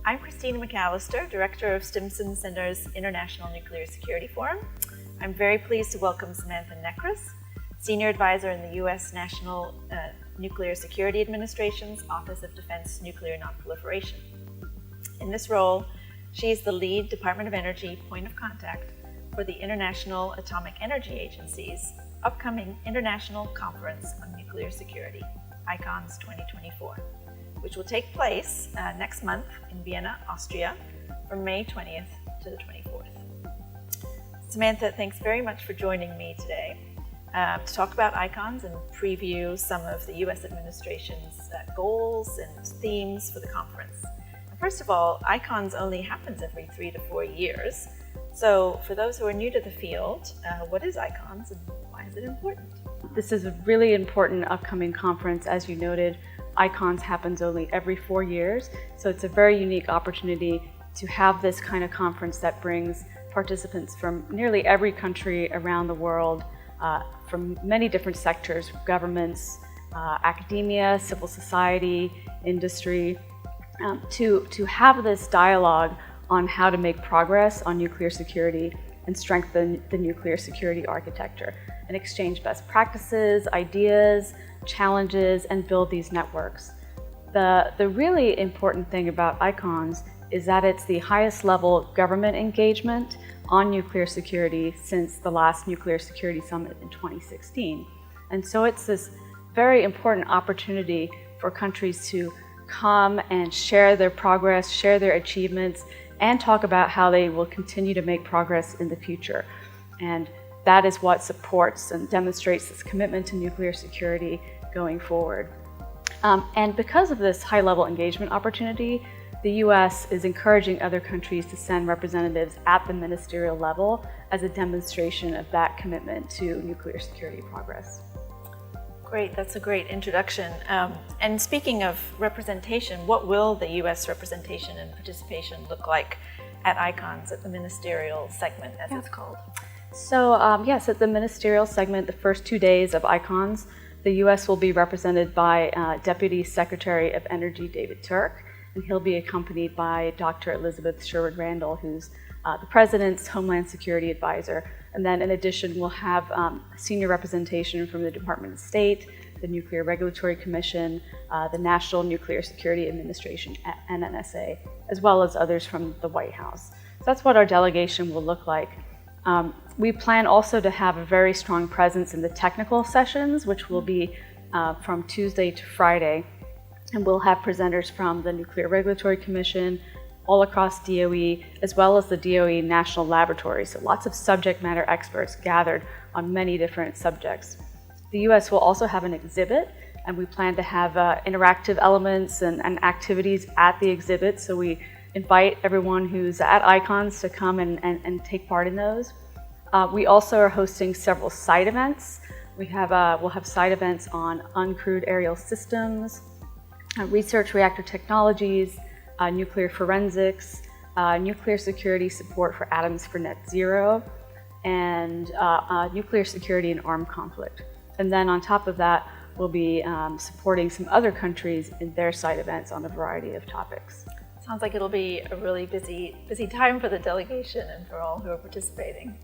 I'm Christina McAllister, Director of Stimson Center's International Nuclear Security Forum. I'm very pleased to welcome Samantha Neakrase, Senior Advisor in the U.S. National Nuclear Security Administration's Office of Defense Nuclear Nonproliferation. In this role, she is the lead Department of Energy point of contact for the International Atomic Energy Agency's upcoming International Conference on Nuclear Security, ICONS 2024, which will take place next month in Vienna, Austria, from May 20th to the 24th. Samantha, thanks very much for joining me today to talk about ICONS and preview some of the U.S. administration's goals and themes for the conference. First of all, ICONS only happens every 3 to 4 years. So for those who are new to the field, what is ICONS and why is it important? This is a really important upcoming conference. As you noted, ICONS happens only every 4 years. So it's a very unique opportunity to have this kind of conference that brings participants from nearly every country around the world, from many different sectors, governments, academia, civil society, industry, to have this dialogue on how to make progress on nuclear security and strengthen the nuclear security architecture and exchange best practices, ideas, challenges, and build these networks. The really important thing about ICONS is that it's the highest level of government engagement on nuclear security since the last Nuclear Security Summit in 2016. And so it's this very important opportunity for countries to come and share their progress, share their achievements, and talk about how they will continue to make progress in the future. And that is what supports and demonstrates this commitment to nuclear security going forward. And because of this high-level engagement opportunity, the U.S. is encouraging other countries to send representatives at the ministerial level as a demonstration of that commitment to nuclear security progress. Great, that's a great introduction. And speaking of representation, what will the U.S. representation and participation look like at ICONS, at the ministerial segment, as it's called? So yes, at the ministerial segment, the first 2 days of ICONS, the U.S. will be represented by Deputy Secretary of Energy David Turk, and he'll be accompanied by Dr. Elizabeth Sherwood Randall, who's the President's Homeland Security Advisor. And then in addition, we'll have senior representation from the Department of State, the Nuclear Regulatory Commission, the National Nuclear Security Administration, NNSA, as well as others from the White House. So that's what our delegation will look like. We plan also to have a very strong presence in the technical sessions, which will be from Tuesday to Friday. And we'll have presenters from the Nuclear Regulatory Commission, all across DOE, as well as the DOE National Laboratory. So lots of subject matter experts gathered on many different subjects. The US will also have an exhibit, and we plan to have interactive elements and activities at the exhibit. So we invite everyone who's at ICONS to come and take part in those. We also are hosting several side events. We'll have side events on uncrewed aerial systems, research reactor technologies, nuclear forensics, nuclear security support for Atoms for Net Zero, and nuclear security and armed conflict. And then on top of that, we'll be supporting some other countries in their side events on a variety of topics. Sounds like it'll be a really busy time for the delegation and for all who are participating.